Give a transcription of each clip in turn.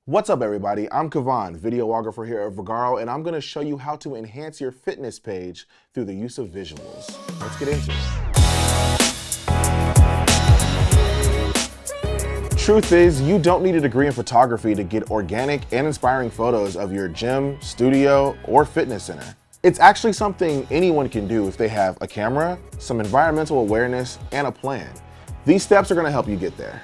What's up everybody, I'm Kavan, videographer here at Vagaro, and I'm going to show you how to enhance your fitness page through the use of visuals. Let's get into it. Truth is, you don't need a degree in photography to get organic and inspiring photos of your gym, studio, or fitness center. It's actually something anyone can do if they have a camera, some environmental awareness, and a plan. These steps are going to help you get there.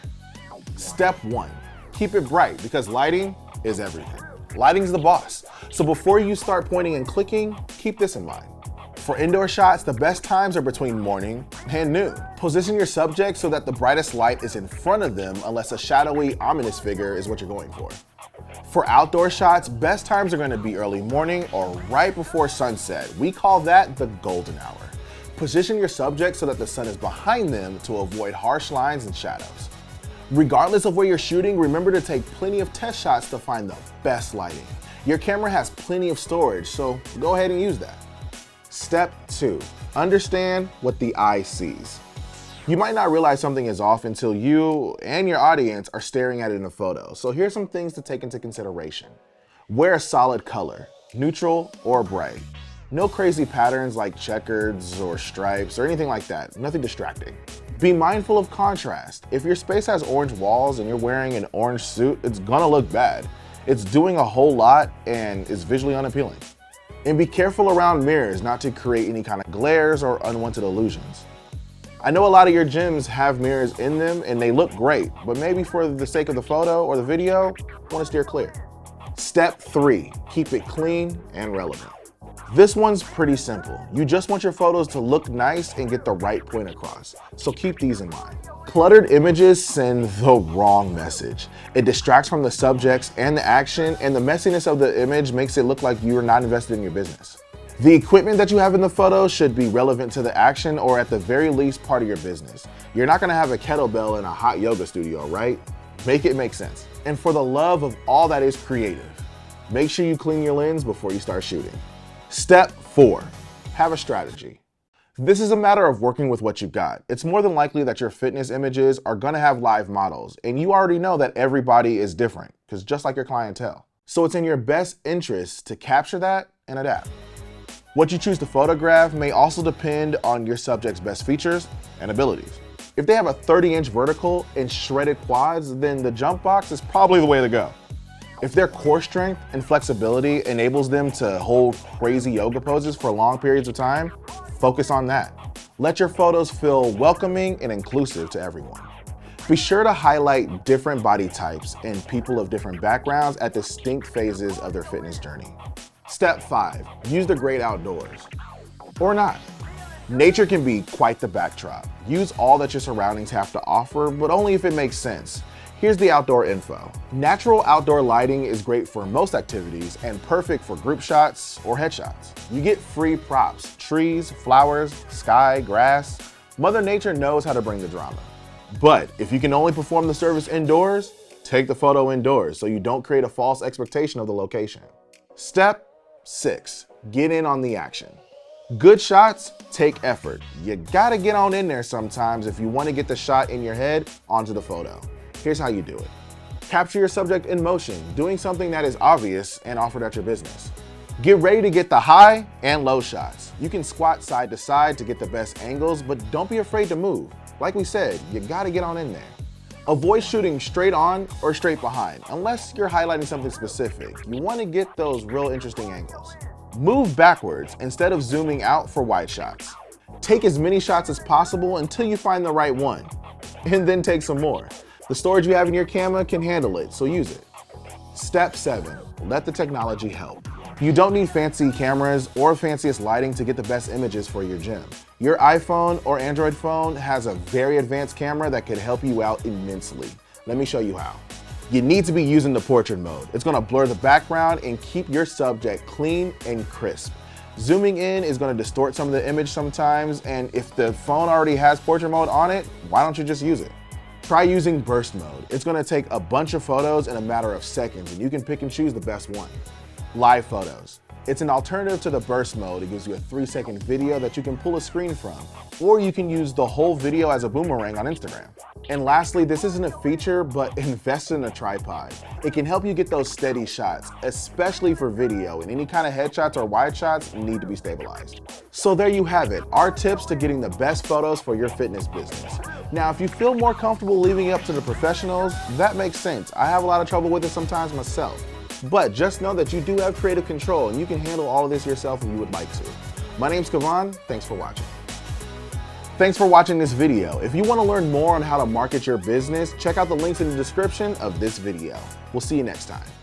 Step 1. Keep it bright because lighting is everything. Lighting's the boss. So before you start pointing and clicking, keep this in mind. For indoor shots, the best times are between morning and noon. Position your subject so that the brightest light is in front of them unless a shadowy, ominous figure is what you're going for. For outdoor shots, best times are going to be early morning or right before sunset. We call that the golden hour. Position your subject so that the sun is behind them to avoid harsh lines and shadows. Regardless of where you're shooting, remember to take plenty of test shots to find the best lighting. Your camera has plenty of storage, so go ahead and use that. Step 2, understand what the eye sees. You might not realize something is off until you and your audience are staring at it in a photo. So here's some things to take into consideration. Wear a solid color, neutral or bright. No crazy patterns like checkers or stripes or anything like that, nothing distracting. Be mindful of contrast. If your space has orange walls and you're wearing an orange suit, it's gonna look bad. It's doing a whole lot and is visually unappealing. And be careful around mirrors not to create any kind of glares or unwanted illusions. I know a lot of your gyms have mirrors in them and they look great, but maybe for the sake of the photo or the video, want to steer clear. Step 3, keep it clean and relevant. This one's pretty simple. You just want your photos to look nice and get the right point across, so keep these in mind. Cluttered images send the wrong message. It distracts from the subjects and the action, and the messiness of the image makes it look like you are not invested in your business. The equipment that you have in the photo should be relevant to the action or at the very least part of your business. You're not gonna have a kettlebell in a hot yoga studio, right? Make it make sense. And for the love of all that is creative, make sure you clean your lens before you start shooting. Step 4, have a strategy. This is a matter of working with what you've got. It's more than likely that your fitness images are gonna have live models, and you already know that everybody is different, because just like your clientele. So it's in your best interest to capture that and adapt. What you choose to photograph may also depend on your subject's best features and abilities. If they have a 30-inch vertical and shredded quads, then the jump box is probably the way to go. If their core strength and flexibility enables them to hold crazy yoga poses for long periods of time, focus on that. Let your photos feel welcoming and inclusive to everyone. Be sure to highlight different body types and people of different backgrounds at distinct phases of their fitness journey. Step 5, use the great outdoors. Or not. Nature can be quite the backdrop. Use all that your surroundings have to offer, but only if it makes sense. Here's the outdoor info. Natural outdoor lighting is great for most activities and perfect for group shots or headshots. You get free props, trees, flowers, sky, grass. Mother Nature knows how to bring the drama. But if you can only perform the service indoors, take the photo indoors so you don't create a false expectation of the location. Step 6, get in on the action. Good shots take effort. You gotta get on in there sometimes if you want to get the shot in your head onto the photo. Here's how you do it. Capture your subject in motion, doing something that is obvious and offered at your business. Get ready to get the high and low shots. You can squat side to side to get the best angles, but don't be afraid to move. Like we said, you gotta get on in there. Avoid shooting straight on or straight behind, unless you're highlighting something specific. You wanna get those real interesting angles. Move backwards instead of zooming out for wide shots. Take as many shots as possible until you find the right one, and then take some more. The storage you have in your camera can handle it, so use it. Step 7, let the technology help. You don't need fancy cameras or fanciest lighting to get the best images for your gym. Your iPhone or Android phone has a very advanced camera that could help you out immensely. Let me show you how. You need to be using the portrait mode. It's gonna blur the background and keep your subject clean and crisp. Zooming in is gonna distort some of the image sometimes, and if the phone already has portrait mode on it, why don't you just use it? Try using burst mode. It's gonna take a bunch of photos in a matter of seconds, and you can pick and choose the best one. Live photos. It's an alternative to the burst mode. It gives you a 3-second video that you can pull a screen from, or you can use the whole video as a boomerang on Instagram. And lastly, this isn't a feature, but invest in a tripod. It can help you get those steady shots, especially for video, and any kind of headshots or wide shots need to be stabilized. So there you have it, our tips to getting the best photos for your fitness business. Now, if you feel more comfortable leaving it up to the professionals, that makes sense. I have a lot of trouble with it sometimes myself. But just know that you do have creative control and you can handle all of this yourself if you would like to. My name's Kavan, thanks for watching. Thanks for watching this video. If you want to learn more on how to market your business, check out the links in the description of this video. We'll see you next time.